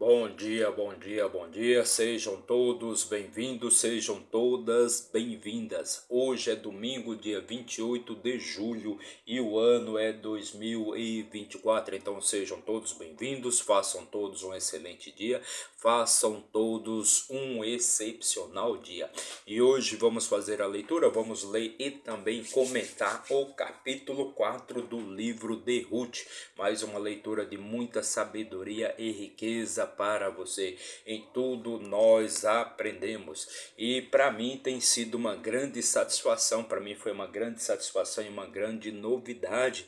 Bom dia, bom dia, bom dia. Sejam todos bem-vindos, sejam todas bem-vindas. Hoje é domingo, dia 28 de julho e o ano é 2024. Então sejam todos bem-vindos, façam todos um excelente dia, façam todos um excepcional dia. E hoje vamos fazer a leitura, vamos ler e também comentar o capítulo 4 do livro de Ruth. Mais uma leitura de muita sabedoria e riqueza para você. Em tudo nós aprendemos. E para mim tem sido uma grande satisfação, para mim foi uma grande satisfação e uma grande novidade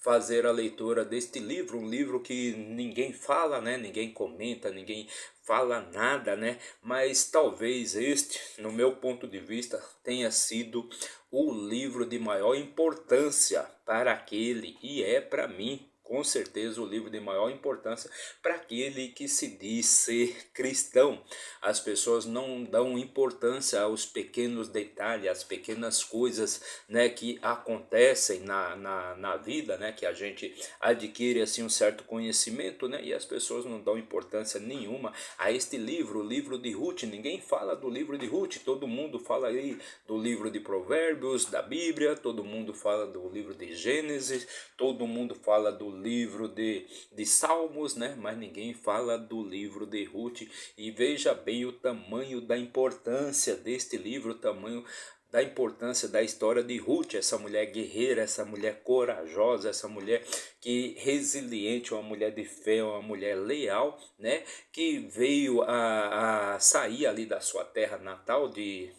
fazer a leitura deste livro, um livro que ninguém fala, né? Ninguém comenta, ninguém fala nada, né? Mas talvez este, no meu ponto de vista, tenha sido o livro de maior importância para aquele, e é para mim, com certeza, o livro de maior importância para aquele que se diz ser cristão. As pessoas não dão importância aos pequenos detalhes, às pequenas coisas, né, que acontecem na vida, né, que a gente adquire assim um certo conhecimento, né, e as pessoas não dão importância nenhuma a este livro, o livro de Ruth. Ninguém fala do livro de Ruth, todo mundo fala aí do livro de Provérbios, da Bíblia, todo mundo fala do livro de Gênesis, todo mundo fala do livro de Salmos, né? Mas ninguém fala do livro de Ruth. E veja bem o tamanho da importância deste livro, o tamanho da importância da história de Ruth, essa mulher guerreira, essa mulher corajosa, essa mulher que resiliente, uma mulher de fé, uma mulher leal, né? Que veio a sair ali da sua terra natal de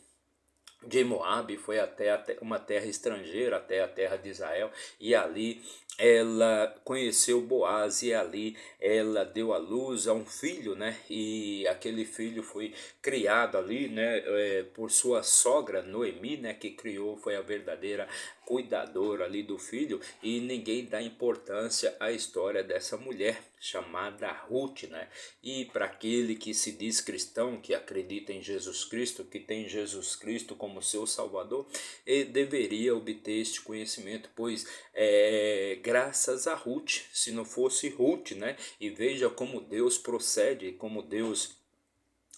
Moabe, foi até uma terra estrangeira, até a terra de Israel, e ali ela conheceu Boaz, e ali ela deu à luz a um filho, né? E aquele filho foi criado ali, né, por sua sogra Noemi, né, que criou, foi a verdadeira cuidadora ali do filho, e ninguém dá importância à história dessa mulher chamada Ruth, né? E para aquele que se diz cristão, que acredita em Jesus Cristo, que tem Jesus Cristo como seu Salvador, ele deveria obter este conhecimento, pois graças a Ruth, se não fosse Ruth, né? E veja como Deus procede, como Deus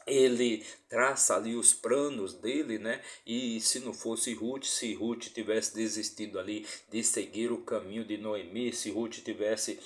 ele traça ali os planos dele, né? E se não fosse Ruth, se Ruth tivesse desistido ali de seguir o caminho de Noemi, se Ruth tivesse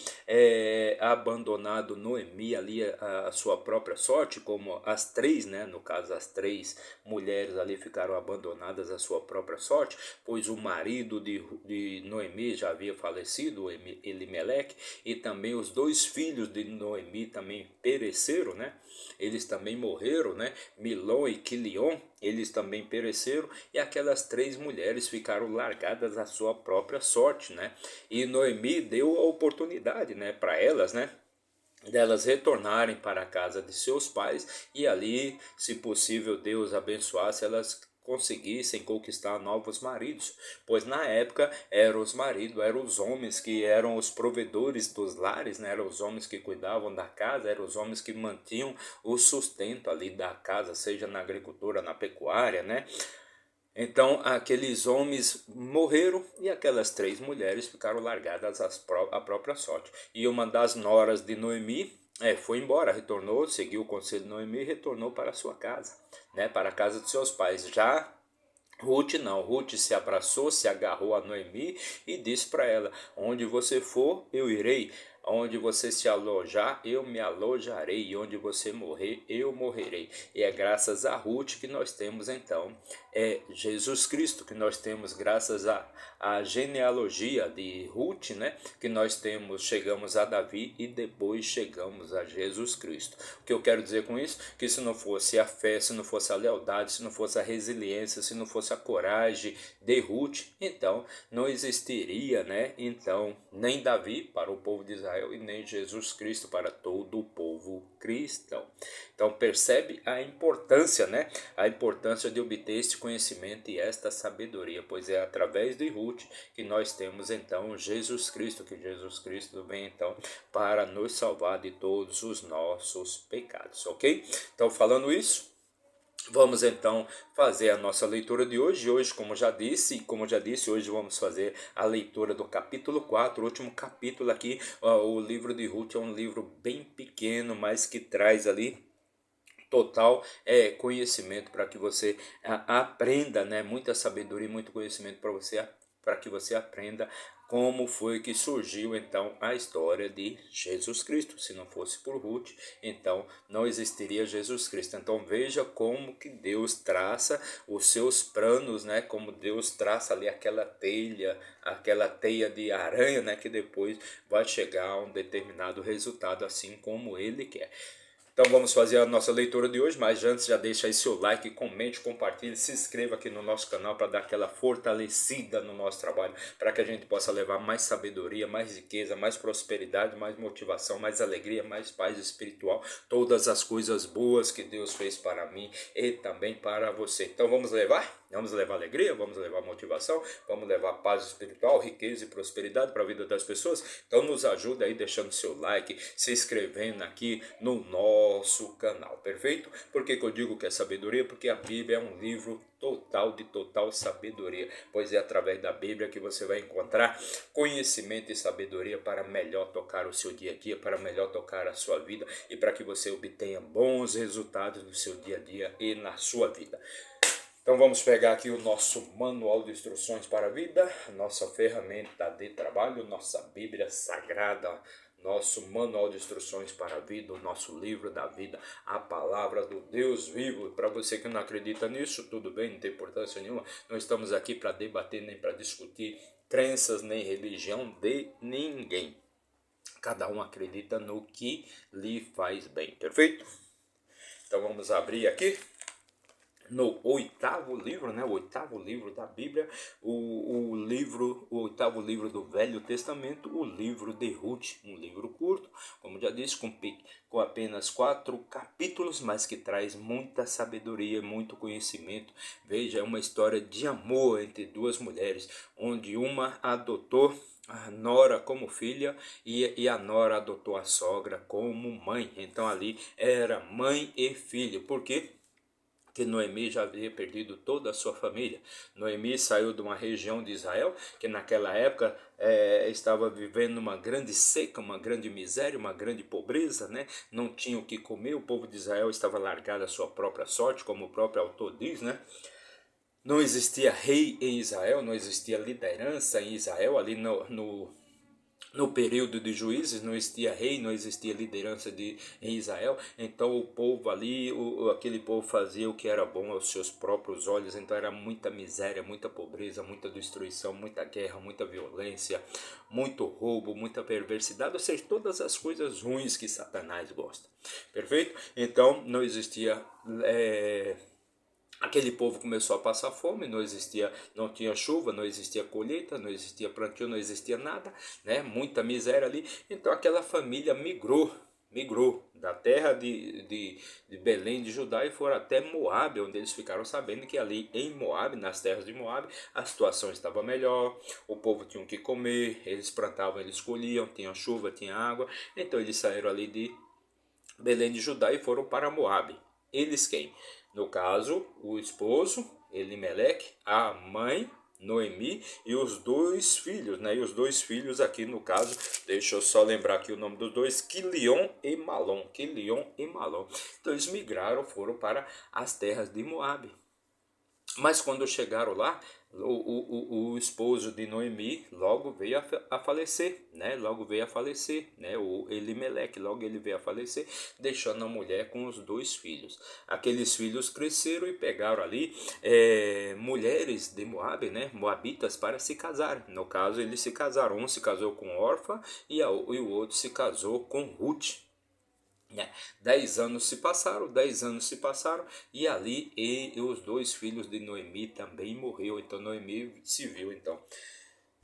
abandonado Noemi ali a sua própria sorte, como as três, né? No caso, as três mulheres ali ficaram abandonadas à sua própria sorte, pois o marido de Noemi já havia falecido, Elimeleque, e também os dois filhos de Noemi também pereceram, né? Eles também morreram, né? Milon e Quilion, eles também pereceram, e aquelas três mulheres ficaram largadas à sua própria sorte, né? E Noemi deu a oportunidade, né, para elas, né, delas retornarem para a casa de seus pais, e ali, se possível, Deus abençoasse, elas conseguissem conquistar novos maridos, pois na época eram os maridos, eram os homens que eram os provedores dos lares, né? Eram os homens que cuidavam da casa, eram os homens que mantinham o sustento ali da casa, seja na agricultura, na pecuária, né? Então aqueles homens morreram e aquelas três mulheres ficaram largadas à própria sorte. E uma das noras de Noemi foi embora, retornou, seguiu o conselho de Noemi e retornou para a sua casa, né, para a casa de seus pais. Já Ruth não, Ruth se abraçou, se agarrou a Noemi e disse para ela: onde você for, eu irei. Onde você se alojar, eu me alojarei. E onde você morrer, eu morrerei. E é graças a Ruth que nós temos então Jesus Cristo, que nós temos graças à genealogia de Ruth, né? Que nós temos, chegamos a Davi e depois chegamos a Jesus Cristo. O que eu quero dizer com isso? Que se não fosse a fé, se não fosse a lealdade, se não fosse a resiliência, se não fosse a coragem de Ruth, então não existiria, né? Então, nem Davi para o povo de Israel e nem Jesus Cristo para todo o povo cristão. Então percebe a importância, né? A importância de obter este conhecimento e esta sabedoria, pois é através de Ruth que nós temos então Jesus Cristo, que Jesus Cristo vem então para nos salvar de todos os nossos pecados, ok? Então falando isso, Vamos então fazer a nossa leitura de hoje. Hoje, como já disse, hoje vamos fazer a leitura do capítulo 4, o último capítulo aqui. O livro de Ruth é um livro bem pequeno, mas que traz ali total conhecimento para que você aprenda, né? Muita sabedoria, muito conhecimento para que você aprenda como foi que surgiu então a história de Jesus Cristo. Se não fosse por Ruth, então não existiria Jesus Cristo. Então veja como que Deus traça os seus planos, né? Como Deus traça ali aquela teia de aranha, né? Que depois vai chegar a um determinado resultado, assim como Ele quer. Então vamos fazer a nossa leitura de hoje, mas antes já deixa aí seu like, comente, compartilhe, se inscreva aqui no nosso canal para dar aquela fortalecida no nosso trabalho, para que a gente possa levar mais sabedoria, mais riqueza, mais prosperidade, mais motivação, mais alegria, mais paz espiritual, todas as coisas boas que Deus fez para mim e também para você. Então vamos levar? Vamos levar alegria, vamos levar motivação, vamos levar paz espiritual, riqueza e prosperidade para a vida das pessoas. Então nos ajuda aí deixando seu like, se inscrevendo aqui no nosso canal, perfeito? Por que eu digo que é sabedoria? Porque a Bíblia é um livro de total sabedoria, pois é através da Bíblia que você vai encontrar conhecimento e sabedoria para melhor tocar o seu dia a dia, para melhor tocar a sua vida e para que você obtenha bons resultados no seu dia a dia e na sua vida. Então vamos pegar aqui o nosso manual de instruções para a vida, nossa ferramenta de trabalho, nossa Bíblia Sagrada, nosso manual de instruções para a vida, o nosso livro da vida, a palavra do Deus vivo. Para você que não acredita nisso, tudo bem, não tem importância nenhuma. Não estamos aqui para debater nem para discutir crenças nem religião de ninguém. Cada um acredita no que lhe faz bem, perfeito? Então vamos abrir aqui no oitavo livro, né? O oitavo livro da Bíblia, o oitavo livro do Velho Testamento, o livro de Ruth, um livro curto, como já disse, com apenas 4 capítulos, mas que traz muita sabedoria, muito conhecimento. Veja, é uma história de amor entre duas mulheres, onde uma adotou a nora como filha e a nora adotou a sogra como mãe. Então ali era mãe e filho, porque que Noemi já havia perdido toda a sua família. Noemi saiu de uma região de Israel que naquela época estava vivendo uma grande seca, uma grande miséria, uma grande pobreza, né? Não tinha o que comer, o povo de Israel estava largado à sua própria sorte, como o próprio autor diz, né? Não existia rei em Israel, não existia liderança em Israel, ali no período de Juízes não existia rei, não existia liderança em Israel, então o povo ali, aquele povo fazia o que era bom aos seus próprios olhos, então era muita miséria, muita pobreza, muita destruição, muita guerra, muita violência, muito roubo, muita perversidade, ou seja, todas as coisas ruins que Satanás gosta, perfeito? Então não existia... Aquele povo começou a passar fome, não tinha chuva, não existia colheita, não existia plantio, não existia nada, né? Muita miséria ali. Então aquela família migrou da terra de Belém de Judá e foram até Moabe, onde eles ficaram sabendo que ali em Moabe, nas terras de Moabe, a situação estava melhor, o povo tinha o que comer, eles plantavam, eles colhiam, tinha chuva, tinha água. Então eles saíram ali de Belém de Judá e foram para Moabe. Eles quem? No caso, o esposo, Elimeleque, a mãe, Noemi, e os dois filhos, né? E os dois filhos aqui, no caso, deixa eu só lembrar aqui o nome dos dois, Quilion e Malom. Quilion e Malom. Então eles migraram, foram para as terras de Moabe. Mas quando chegaram lá, o esposo de Noemi logo veio a falecer, né? Logo veio a falecer, né? O Elimeleque, logo ele veio a falecer, deixando a mulher com os dois filhos. Aqueles filhos cresceram e pegaram ali mulheres de Moabe, né? Moabitas para se casar. No caso, eles se casaram. Um se casou com Orfa e o outro se casou com Ruth. 10 anos se passaram, e ali os dois filhos de Noemi também morreu. Então Noemi se viu então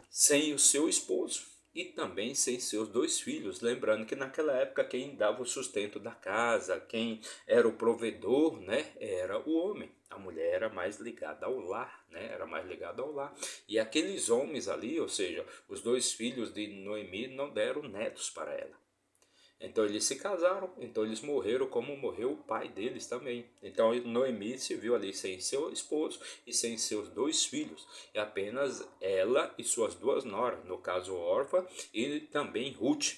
sem o seu esposo e também sem seus dois filhos. Lembrando que naquela época quem dava o sustento da casa, quem era o provedor, né, era o homem. A mulher era mais ligada ao lar, né? Era mais ligada ao lar. E aqueles homens ali, ou seja, os dois filhos de Noemi, não deram netos para ela. Então eles se casaram, então eles morreram como morreu o pai deles também. Então Noemi se viu ali sem seu esposo e sem seus dois filhos, e apenas ela e suas duas noras, no caso Orfa e também Ruth.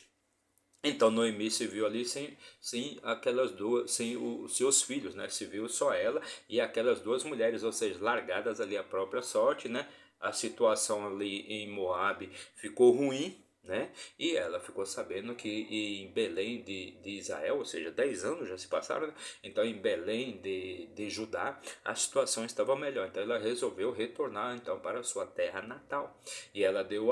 Então Noemi se viu ali sem aquelas duas, sem os seus filhos, né? Se viu só ela e aquelas duas mulheres, ou seja, largadas ali à própria sorte, né? A situação ali em Moabe ficou ruim, né? E ela ficou sabendo que em Belém de Israel, ou seja, 10 anos já se passaram, né? Então em Belém de Judá a situação estava melhor. Então ela resolveu retornar então para a sua terra natal. E ela deu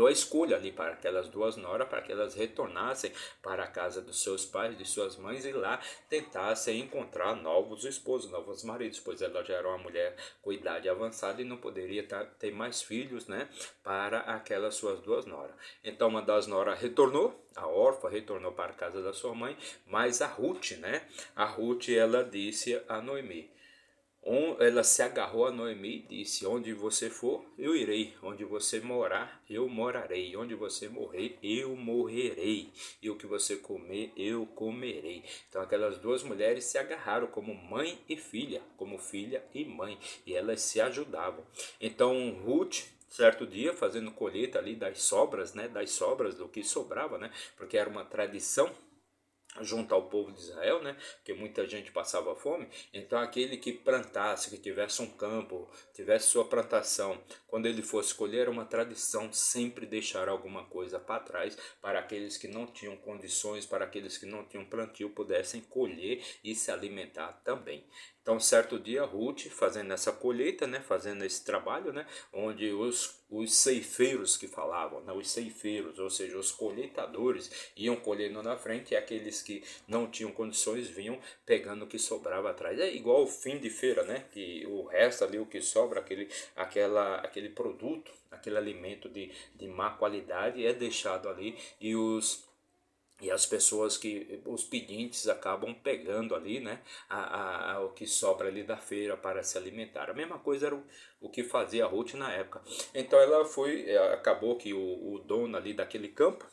a escolha ali para aquelas duas noras, para que elas retornassem para a casa dos seus pais, de suas mães, e lá tentassem encontrar novos esposos, novos maridos, pois ela já era uma mulher com idade avançada e não poderia ter mais filhos, né, para aquelas suas duas noras. Então uma das noras retornou, a órfã retornou para a casa da sua mãe, mas a Ruth, né, a Ruth, ela disse a Noemi, ela se agarrou a Noemi e disse: onde você for, eu irei. Onde você morar, eu morarei. Onde você morrer, eu morrerei. E o que você comer, eu comerei. Então aquelas duas mulheres se agarraram como mãe e filha, como filha e mãe. E elas se ajudavam. Então Ruth, certo dia, fazendo colheita ali das sobras, né? Das sobras do que sobrava, né? Porque era uma tradição junto ao povo de Israel, né? Porque muita gente passava fome. Então aquele que plantasse, que tivesse um campo, tivesse sua plantação, quando ele fosse colher, era uma tradição sempre deixar alguma coisa para trás para aqueles que não tinham condições, para aqueles que não tinham plantio, pudessem colher e se alimentar também. Então, certo dia, Ruth, fazendo essa colheita, né, fazendo esse trabalho, né, onde os ceifeiros que falavam, né, os ceifeiros, ou seja, os colheitadores, iam colhendo na frente e aqueles que não tinham condições vinham pegando o que sobrava atrás. É igual o fim de feira, né, que o resto ali, o que sobra, aquele produto, aquele alimento de má qualidade é deixado ali e as pessoas os pedintes acabam pegando ali, né, o que sobra ali da feira para se alimentar. A mesma coisa era o que fazia a Ruth na época. Então ela acabou que o dono ali daquele campo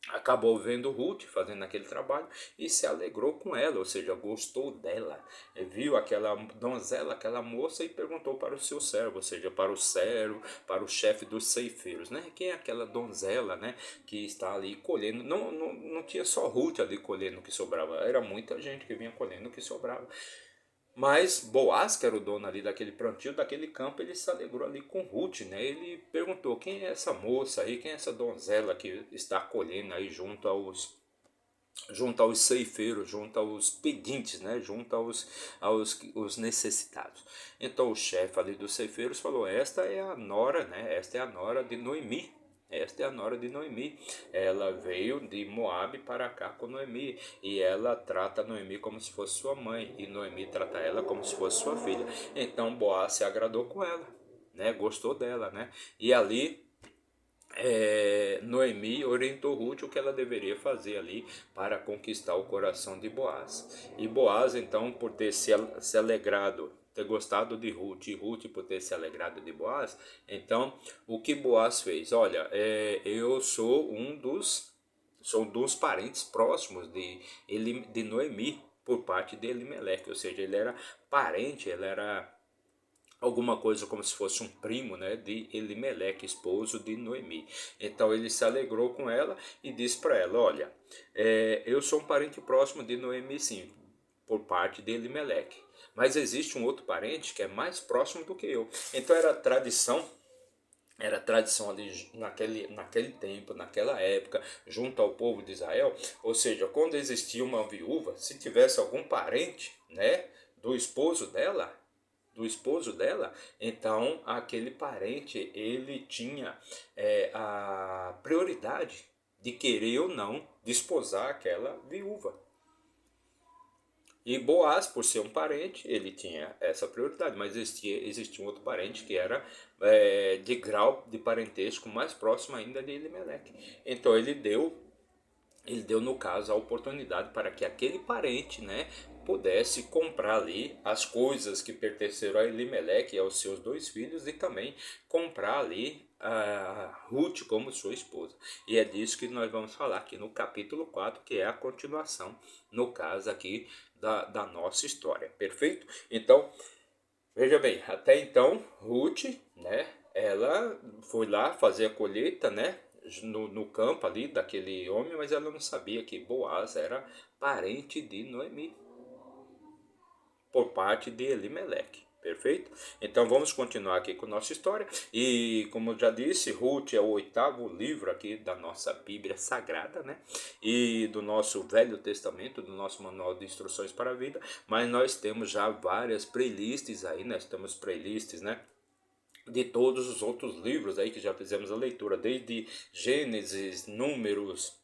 acabou vendo Ruth fazendo aquele trabalho e se alegrou com ela, ou seja, gostou dela. Viu aquela donzela, aquela moça e perguntou para o seu servo, ou seja, para o servo, para o chefe dos ceifeiros, né? Quem é aquela donzela, né, que está ali colhendo? Não tinha só Ruth ali colhendo o que sobrava, era muita gente que vinha colhendo o que sobrava. Mas Boaz, que era o dono ali daquele plantio, daquele campo, ele se alegrou ali com Ruth, né? Ele perguntou: quem é essa moça aí, quem é essa donzela que está colhendo aí junto aos ceifeiros, junto aos pedintes, né? Junto aos necessitados. Então o chefe ali dos ceifeiros falou: esta é a nora, né? Esta é a nora de Noemi. Esta é a nora de Noemi. Ela veio de Moabe para cá com Noemi. E ela trata Noemi como se fosse sua mãe. E Noemi trata ela como se fosse sua filha. Então Boaz se agradou com ela, né? Gostou dela, né? E ali Noemi orientou Ruth o que ela deveria fazer ali para conquistar o coração de Boaz. E Boaz, então, por ter se alegrado, ter gostado de Ruth, e Ruth por ter se alegrado de Boaz, então o que Boaz fez? Olha, eu sou um dos parentes próximos de Noemi, por parte de Elimeleque, ou seja, ele era parente, ele era alguma coisa como se fosse um primo, né, de Elimeleque, esposo de Noemi. Então ele se alegrou com ela e disse para ela: olha, eu sou um parente próximo de Noemi, sim, por parte de Elimeleque, mas existe um outro parente que é mais próximo do que eu. Então era tradição ali naquele tempo, naquela época, junto ao povo de Israel. Ou seja, quando existia uma viúva, se tivesse algum parente, né, do esposo dela, então aquele parente ele tinha a prioridade de querer ou não desposar aquela viúva. E Boaz, por ser um parente, ele tinha essa prioridade, mas existia um outro parente que era de grau de parentesco mais próximo ainda de Elimeleque. Então ele deu ele deu, no caso, a oportunidade para que aquele parente, né, pudesse comprar ali as coisas que pertenceram a Elimeleque e aos seus dois filhos, e também comprar ali a Ruth como sua esposa. E é disso que nós vamos falar aqui no capítulo 4, que é a continuação, no caso aqui, da nossa história. Perfeito? Então, veja bem, até então, Ruth, né, ela foi lá fazer a colheita, né, no campo ali daquele homem, mas ela não sabia que Boaz era parente de Noemi, por parte de Elimeleque. Perfeito? Então vamos continuar aqui com nossa história. E como eu já disse, Ruth é o oitavo livro aqui da nossa Bíblia Sagrada, né? E do nosso Velho Testamento, do nosso Manual de Instruções para a Vida. Mas nós temos já várias playlists aí, nós temos playlists, né? De todos os outros livros aí que já fizemos a leitura, desde Gênesis, Números,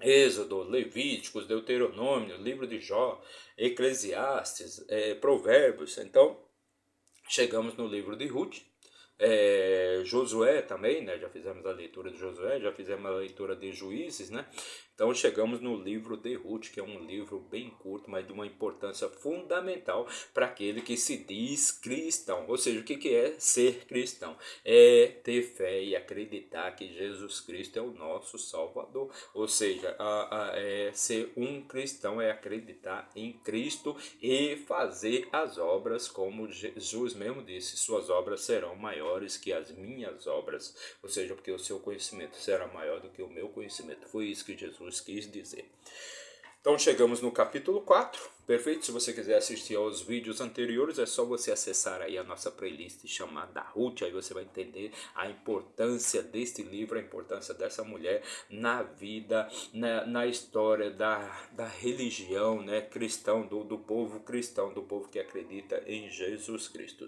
Êxodo, Levíticos, Deuteronômio, livro de Jó, Eclesiastes, Provérbios. Então, chegamos no livro de Ruth, Josué também, né? Já fizemos a leitura de Josué, já fizemos a leitura de Juízes, né? Então chegamos no livro de Ruth, que é um livro bem curto, mas de uma importância fundamental para aquele que se diz cristão. Ou seja, o que é ser cristão? É ter fé e acreditar que Jesus Cristo é o nosso Salvador. Ou seja, ser um cristão é acreditar em Cristo e fazer as obras como Jesus mesmo disse: suas obras serão maiores que as minhas obras. Ou seja, porque o seu conhecimento será maior do que o meu conhecimento. Foi isso que Jesus quis dizer. Então chegamos no capítulo 4, perfeito? Se você quiser assistir aos vídeos anteriores, é só você acessar aí a nossa playlist chamada Ruth, aí você vai entender a importância deste livro, a importância dessa mulher na vida, na história da religião, né, cristão, do povo cristão, do povo que acredita em Jesus Cristo.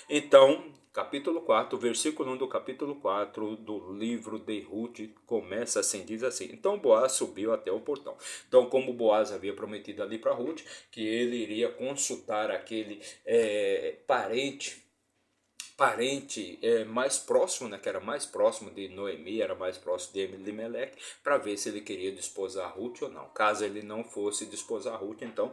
Então, capítulo 4, versículo 1 do capítulo 4 do livro de Ruth começa assim, diz assim: então Boaz subiu até o portão. Então, como Boaz havia prometido ali para Ruth, que ele iria consultar aquele parente mais próximo, né, que era mais próximo de Noemi, era mais próximo de Elimelec, para ver se ele queria desposar Ruth ou não. Caso ele não fosse desposar Ruth, então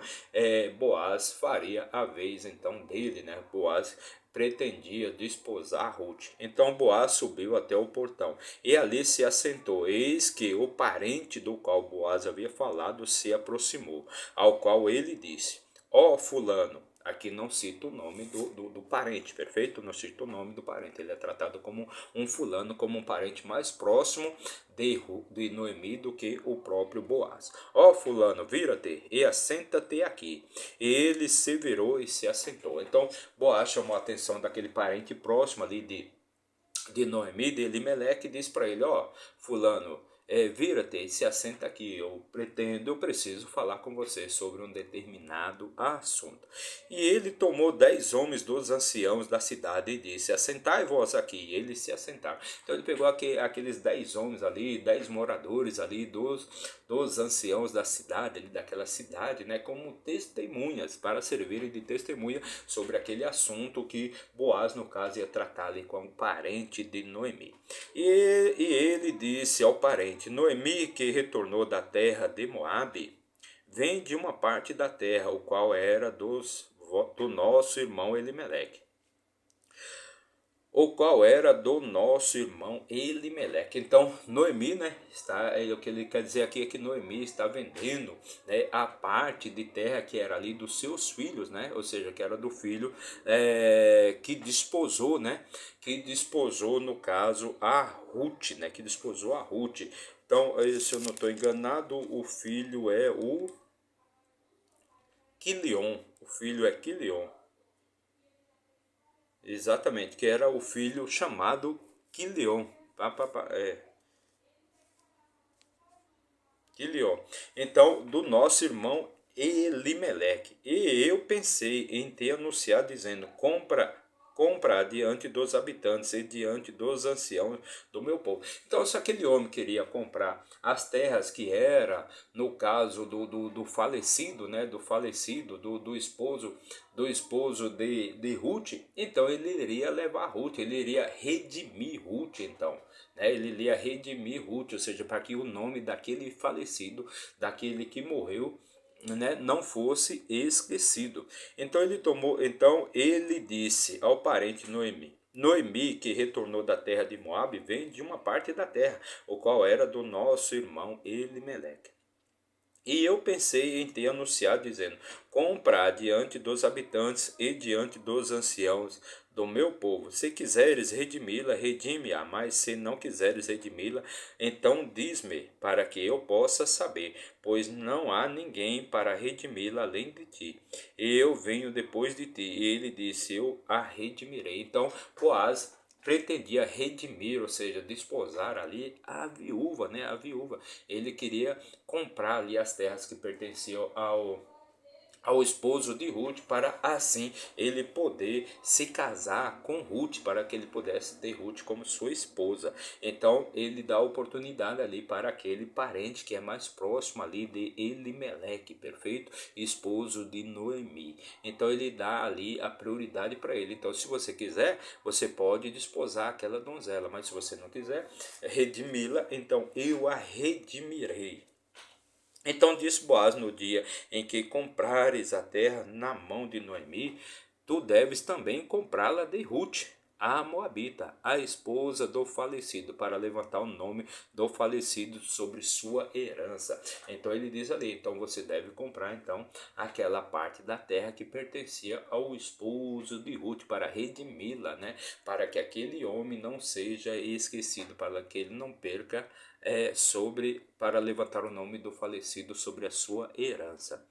Boaz faria a vez então dele, né? Boaz pretendia desposar Ruth. Então Boaz subiu até o portão e ali se assentou. Eis que o parente do qual Boaz havia falado se aproximou, ao qual ele disse: ó fulano. Aqui não cita o nome do parente, perfeito? Não cita o nome do parente. Ele é tratado como um fulano, como um parente mais próximo de Noemi do que o próprio Boaz. Ó fulano, vira-te e assenta-te aqui. E ele se virou e se assentou. Então Boaz chamou a atenção daquele parente próximo ali de Noemi, de Elimeleque, e disse para ele: ó fulano, vira-te e se assenta aqui, eu preciso falar com você sobre um determinado assunto. E ele tomou 10 homens dos anciãos da cidade e disse: assentai-vos aqui. E eles se assentaram. Então ele pegou aqueles 10 homens ali, 10 moradores ali, dos anciãos da cidade, daquela cidade, né, como testemunhas, para servirem de testemunha sobre aquele assunto que Boaz, no caso, ia tratar ali com o parente de Noemi. E ele disse ao parente: Noemi, que retornou da terra de Moabe, vem de uma parte da terra, o qual era do nosso irmão Elimeleque, o qual era do nosso irmão Elimeleque. Então, Noemi, né, o que ele quer dizer aqui é que Noemi está vendendo, né, a parte de terra que era ali dos seus filhos, né, ou seja, que era do filho que desposou, né, no caso, a Ruth, né, que desposou a Ruth. Então, se eu não estou enganado, o filho é o Quilion, o filho é Quilion. Exatamente, que era o filho chamado Quilion. Quilion. Então, do nosso irmão Elimeleque. E eu pensei em te anunciar dizendo: comprar diante dos habitantes e diante dos anciãos do meu povo. Então, se aquele homem queria comprar as terras que era, no caso do falecido, né, do falecido, do esposo de Ruth, então ele iria levar Ruth, ele iria redimir Ruth, então. Né, ele iria redimir Ruth, ou seja, para que o nome daquele falecido, daquele que morreu, né, não fosse esquecido. Então ele disse ao parente Noemi: Noemi, que retornou da terra de Moabe, vem de uma parte da terra, o qual era do nosso irmão Elimeleque. E eu pensei em te anunciar, dizendo: compra diante dos habitantes e diante dos anciãos do meu povo. Se quiseres redimi-la, redime-a, mas se não quiseres redimi-la, então diz-me, para que eu possa saber, pois não há ninguém para redimi-la além de ti. E eu venho depois de ti. E ele disse: eu a redimirei. Então, Boaz pretendia redimir, ou seja, desposar ali a viúva, né? A viúva. Ele queria comprar ali as terras que pertenciam ao esposo de Ruth, para assim ele poder se casar com Ruth, para que ele pudesse ter Ruth como sua esposa. Então ele dá oportunidade ali para aquele parente que é mais próximo ali de Elimeleque, perfeito? Esposo de Noemi. Então ele dá ali a prioridade para ele. Então, se você quiser, você pode desposar aquela donzela, mas se você não quiser redimi-la, então eu a redimirei. Então disse Boaz: no dia em que comprares a terra na mão de Noemi, tu deves também comprá-la de Ruth, a Moabita, a esposa do falecido, para levantar o nome do falecido sobre sua herança. Então ele diz ali: então você deve comprar então aquela parte da terra que pertencia ao esposo de Ruth, para redimi-la, né? Para que aquele homem não seja esquecido, para que ele não perca para levantar o nome do falecido sobre a sua herança.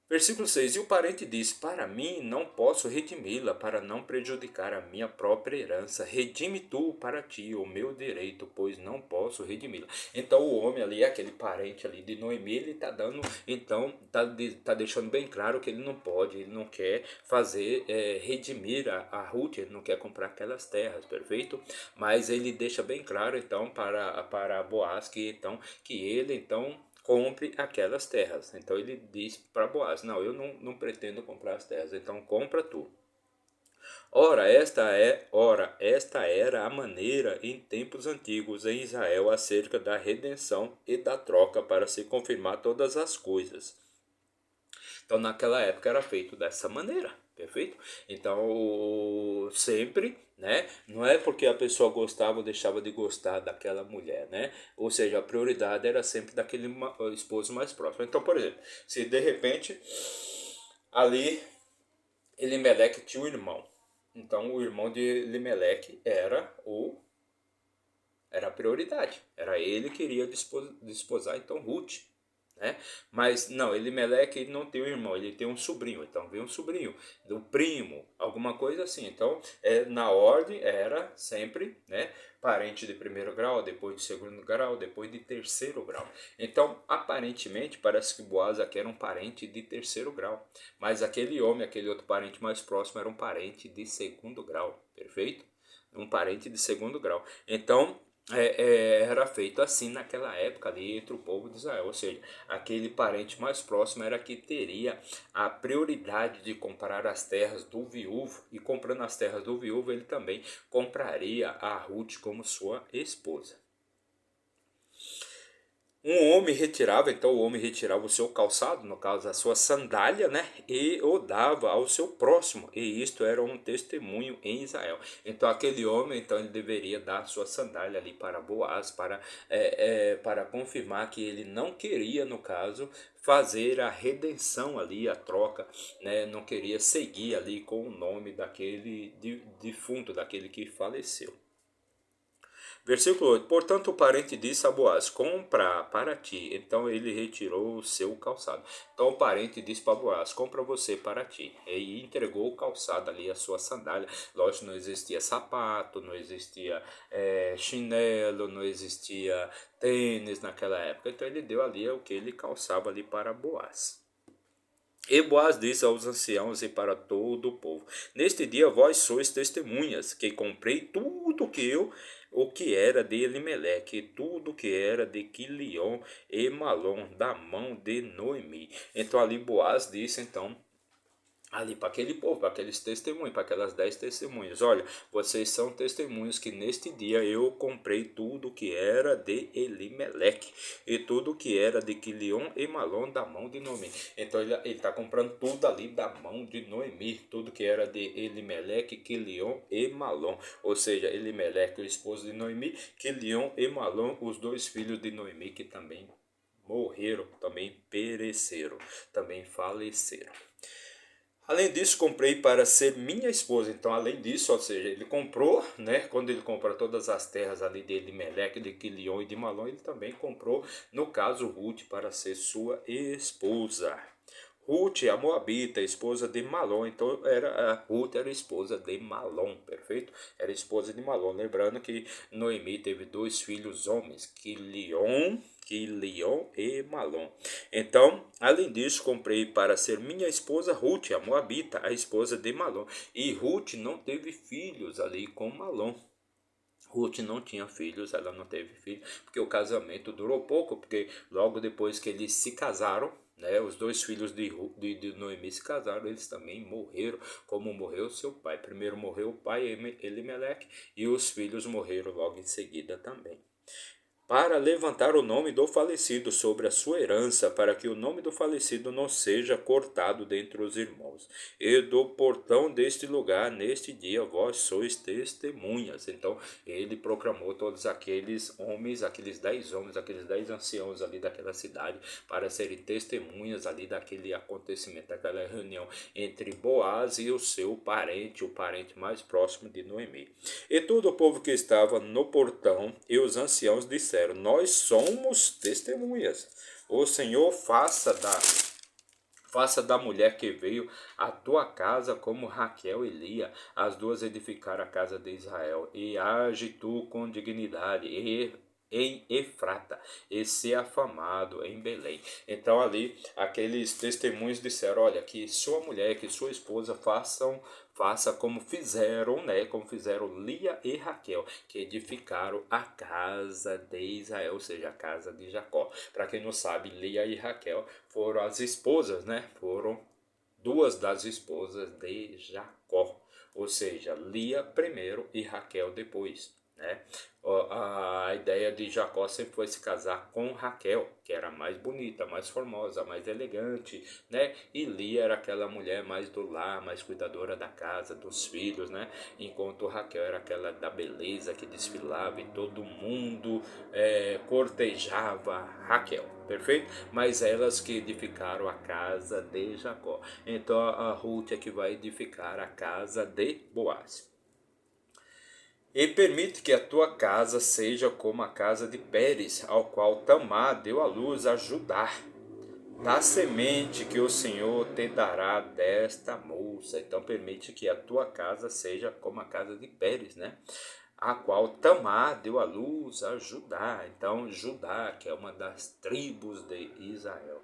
Versículo 6: E o parente disse: para mim não posso redimi-la, para não prejudicar a minha própria herança. Redime tu para ti o meu direito, pois não posso redimi-la. Então o homem ali, aquele parente ali de Noemi, ele está dando, então tá deixando bem claro que ele não pode, ele não quer fazer redimir a Ruth, ele não quer comprar aquelas terras, perfeito? Mas ele deixa bem claro então para Boaz que ele então compre aquelas terras. Então ele diz para Boaz: não, eu não pretendo comprar as terras, então compra tu. Esta era a maneira em tempos antigos em Israel acerca da redenção e da troca, para se confirmar todas as coisas. Então naquela época era feito dessa maneira, perfeito? Então sempre, né? Não é porque a pessoa gostava ou deixava de gostar daquela mulher, né? Ou seja, a prioridade era sempre daquele esposo mais próximo. Então, por exemplo, se de repente ali Elimeleque tinha um irmão, então o irmão de Elimeleque era a prioridade, era ele que iria desposar então Ruth, né? Mas não, Elimeleque ele não tem um irmão, ele tem um sobrinho. Então vem um sobrinho, do primo, alguma coisa assim. Então na ordem era sempre, né, parente de primeiro grau, depois de segundo grau, depois de terceiro grau. Então aparentemente parece que Boaz aqui era um parente de terceiro grau, mas aquele homem, aquele outro parente mais próximo, era um parente de segundo grau, perfeito? Um parente de segundo grau. Então era feito assim naquela época ali entre o povo de Israel, ou seja, aquele parente mais próximo era que teria a prioridade de comprar as terras do viúvo, e comprando as terras do viúvo ele também compraria a Ruth como sua esposa. Então o homem retirava o seu calçado, no caso a sua sandália, né, e o dava ao seu próximo, e isto era um testemunho em Israel. Então aquele homem, então ele deveria dar a sua sandália ali para Boaz, para confirmar que ele não queria, no caso, fazer a redenção ali, a troca, né, não queria seguir ali com o nome daquele defunto, daquele que faleceu. Versículo 8: portanto o parente disse a Boaz: compra para ti. Então ele retirou o seu calçado. Então o parente disse para Boaz: compra você para ti. E entregou o calçado ali, a sua sandália. Lógico, não existia sapato, não existia chinelo, não existia tênis naquela época. Então ele deu ali o que ele calçava ali para Boaz. E Boaz disse aos anciãos e para todo o povo: Neste dia vós sois testemunhas, que comprei tudo o que era de Elimeleque, e tudo que era de Quilion e Malom, da mão de Noemi. Então ali Boaz disse, então, ali para aquele povo, para aqueles testemunhos, para aquelas 10 testemunhas: olha, vocês são testemunhos que neste dia eu comprei tudo que era de Elimeleque e tudo que era de Quilion e Malom da mão de Noemi. Então ele está comprando tudo ali da mão de Noemi, tudo que era de Elimeleque, Quilion e Malom, ou seja, Elimeleque, o esposo de Noemi, Quilion e Malom, os dois filhos de Noemi, que também morreram, também pereceram, também faleceram. Além disso, comprei para ser minha esposa. Então, além disso, ou seja, ele comprou, né? Quando ele compra todas as terras ali de Elimeleque, de Quilion e de Malom, ele também comprou, no caso, Ruth, para ser sua esposa. Ruth, a Moabita, esposa de Malom. Então, a Ruth era esposa de Malom, perfeito? Era esposa de Malom. Lembrando que Noemi teve dois filhos homens, Quilion e Malom. Então, além disso, comprei para ser minha esposa Ruth, a Moabita, a esposa de Malom. E Ruth não teve filhos ali com Malom. Ruth não tinha filhos, ela não teve filhos, porque o casamento durou pouco, porque logo depois que eles se casaram, né, os dois filhos de Noemi se casaram, eles também morreram, como morreu seu pai. Primeiro morreu o pai, Elimeleque, e os filhos morreram logo em seguida também, para levantar o nome do falecido sobre a sua herança, para que o nome do falecido não seja cortado dentre os irmãos. E do portão deste lugar, neste dia, vós sois testemunhas. Então, ele proclamou todos aqueles homens, aqueles 10 homens, aqueles 10 anciãos ali daquela cidade, para serem testemunhas ali daquele acontecimento, daquela reunião entre Boaz e o seu parente, o parente mais próximo de Noemi. E todo o povo que estava no portão e os anciãos disseram: Nós somos testemunhas. O Senhor faça da mulher que veio à tua casa como Raquel e Lia, as duas edificaram a casa de Israel, e age tu com dignidade em Efrata, e ser afamado em Belém. Então ali aqueles testemunhos disseram: olha, que sua mulher, que sua esposa faça como fizeram, né, como fizeram Lia e Raquel, que edificaram a casa de Israel, ou seja, a casa de Jacó. Para quem não sabe, Lia e Raquel foram as esposas, né? Foram duas das esposas de Jacó, ou seja, Lia primeiro e Raquel depois, né? A ideia de Jacó sempre foi se casar com Raquel, que era mais bonita, mais formosa, mais elegante, né? E Lia era aquela mulher mais do lar, mais cuidadora da casa, dos filhos, né? Enquanto Raquel era aquela da beleza que desfilava e todo mundo cortejava Raquel, perfeito? Mas elas que edificaram a casa de Jacó. Então a Ruth é que vai edificar a casa de Boaz. E permite que a tua casa seja como a casa de Pérez, ao qual Tamar deu à luz a Judá, da semente que o Senhor te dará desta moça. Então permite que a tua casa seja como a casa de Pérez, né? A qual Tamar deu à luz a Judá. Então Judá, que é uma das tribos de Israel,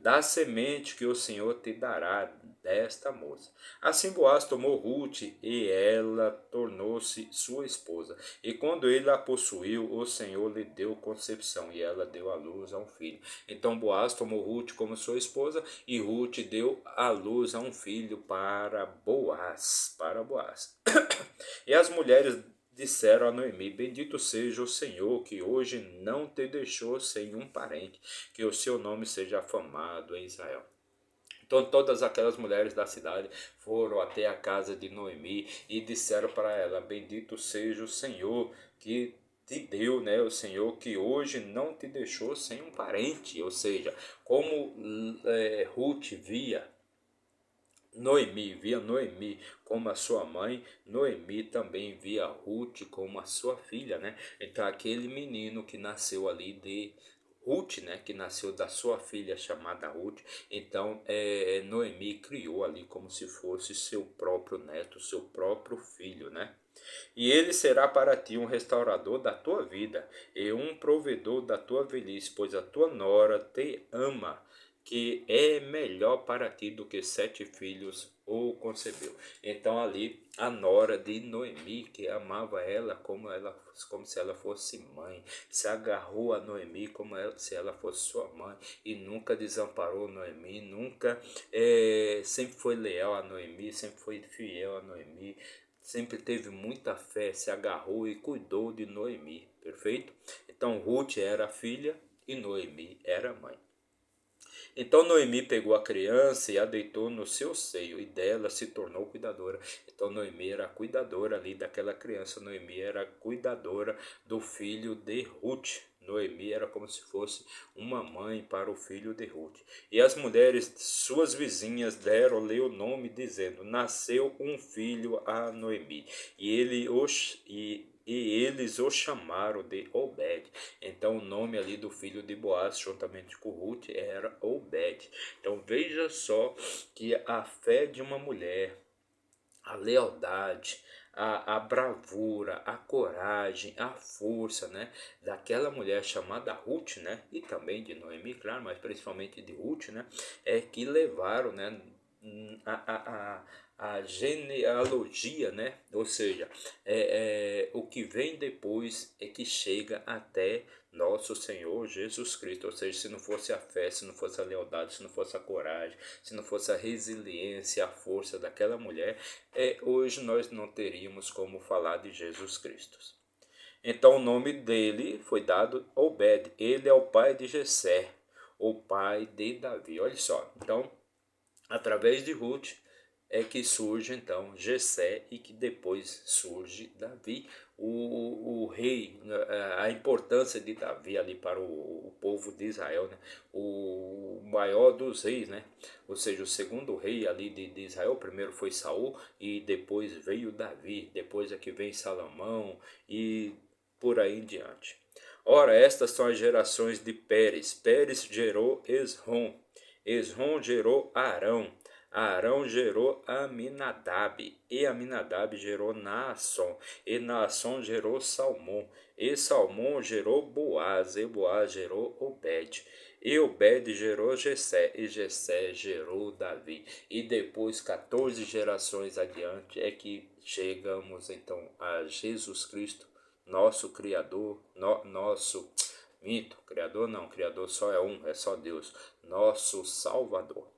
da semente que o Senhor te dará desta moça. Assim Boaz tomou Ruth e ela tornou-se sua esposa. E quando ele a possuiu, o Senhor lhe deu concepção e ela deu à luz a um filho. Então Boaz tomou Ruth como sua esposa e Ruth deu à luz a um filho para Boaz. E as mulheres disseram a Noemi: Bendito seja o Senhor, que hoje não te deixou sem um parente, que o seu nome seja afamado em Israel. Então todas aquelas mulheres da cidade foram até a casa de Noemi e disseram para ela: Bendito seja o Senhor que te deu, né? O Senhor que hoje não te deixou sem um parente. Ou seja, como Ruth via Noemi como a sua mãe, Noemi também via Ruth como a sua filha, né? Então aquele menino que nasceu ali de Ruth, né, que nasceu da sua filha chamada Ruth, então Noemi criou ali como se fosse seu próprio neto, seu próprio filho, né? E ele será para ti um restaurador da tua vida e um provedor da tua velhice, pois a tua nora te ama que é melhor para ti do que 7 filhos ou concebeu. Então ali a nora de Noemi, que amava como se ela fosse mãe, se agarrou a Noemi se ela fosse sua mãe e nunca desamparou Noemi, nunca sempre foi leal a Noemi, sempre foi fiel a Noemi, sempre teve muita fé, se agarrou e cuidou de Noemi, perfeito? Então Ruth era filha e Noemi era mãe. Então Noemi pegou a criança e a deitou no seu seio, e dela se tornou cuidadora. Então Noemi era a cuidadora ali daquela criança, Noemi era a cuidadora do filho de Ruth. Noemi era como se fosse uma mãe para o filho de Ruth. E as mulheres, suas vizinhas, deram-lhe o nome, dizendo: nasceu um filho a Noemi. E eles o chamaram de Obed. Então o nome ali do filho de Boaz, juntamente com Ruth, era Obed. Então veja só que a fé de uma mulher, a lealdade, a bravura, a coragem, a força, né, daquela mulher chamada Ruth, né, e também de Noemi, claro, mas principalmente de Ruth, né, é que levaram, né, a genealogia, né, ou seja, o que vem depois é que chega até nosso Senhor Jesus Cristo. Ou seja, se não fosse a fé, se não fosse a lealdade, se não fosse a coragem, se não fosse a resiliência, a força daquela mulher, hoje nós não teríamos como falar de Jesus Cristo. Então o nome dele foi dado Obed. Ele é o pai de Jessé, o pai de Davi. Olha só, então através de Ruth é que surge então Jessé e que depois surge Davi, o rei, a importância de Davi ali para o povo de Israel, né? O maior dos reis, né? Ou seja, o segundo rei ali de Israel, primeiro foi Saul e depois veio Davi, depois é que vem Salomão e por aí em diante. Ora, estas são as gerações de Pérez. Pérez gerou Esrom. Esrom gerou Arão. Arão gerou Aminadab, e Aminadab gerou Naasson, e Naasson gerou Salmão, e Salmão gerou Boaz, e Boaz gerou Obed, e Obed gerou Jessé, e Jessé gerou Davi. E depois, 14 gerações adiante, é que chegamos então a Jesus Cristo, nosso Criador, nosso mito, Criador não, Criador só é um, é só Deus, nosso Salvador.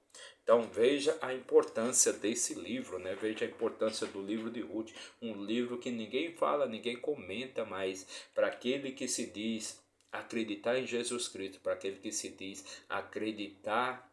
Então veja a importância desse livro, né? Veja a importância do livro de Ruth, um livro que ninguém fala, ninguém comenta, mas para aquele que se diz acreditar em Jesus Cristo, para aquele que se diz acreditar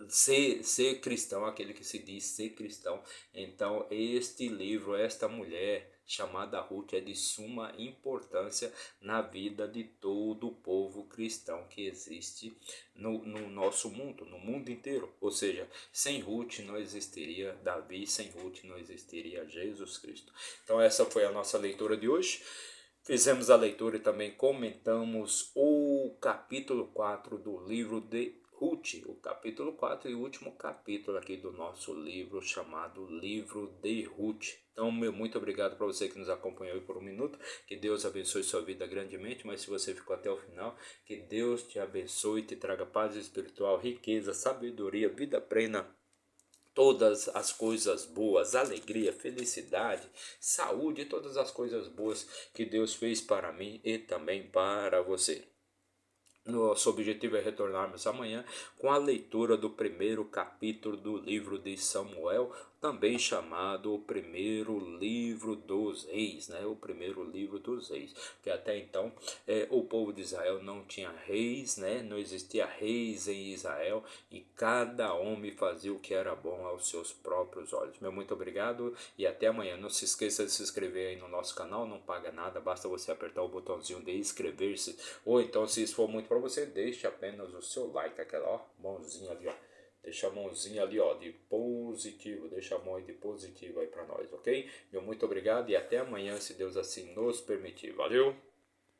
ser cristão, aquele que se diz ser cristão. Então este livro, esta mulher chamada Ruth é de suma importância na vida de todo o povo cristão que existe no nosso mundo, no mundo inteiro. Ou seja, sem Ruth não existiria Davi, sem Ruth não existiria Jesus Cristo. Então essa foi a nossa leitura de hoje. Fizemos a leitura e também comentamos o capítulo 4 do livro de Ruth, o capítulo 4 e o último capítulo aqui do nosso livro chamado Livro de Ruth. Então, meu muito obrigado para você que nos acompanhou por um minuto. Que Deus abençoe sua vida grandemente, mas se você ficou até o final, que Deus te abençoe, te traga paz espiritual, riqueza, sabedoria, vida plena, todas as coisas boas, alegria, felicidade, saúde, todas as coisas boas que Deus fez para mim e também para você. Nosso objetivo é retornarmos amanhã com a leitura do primeiro capítulo do livro de Samuel, também chamado o primeiro livro dos reis, né? O primeiro livro dos reis, que até então o povo de Israel não tinha reis, né? Não existia reis em Israel e cada homem fazia o que era bom aos seus próprios olhos. Meu muito obrigado e até amanhã. Não se esqueça de se inscrever aí no nosso canal, não paga nada, basta você apertar o botãozinho de inscrever-se, ou então, se isso for muito para você, deixe apenas o seu like, aquela ó, mãozinha ali, ó. Deixa a mãozinha ali, ó, de positivo. Deixa a mão de positivo aí para nós, ok? Meu muito obrigado e até amanhã, se Deus assim nos permitir. Valeu!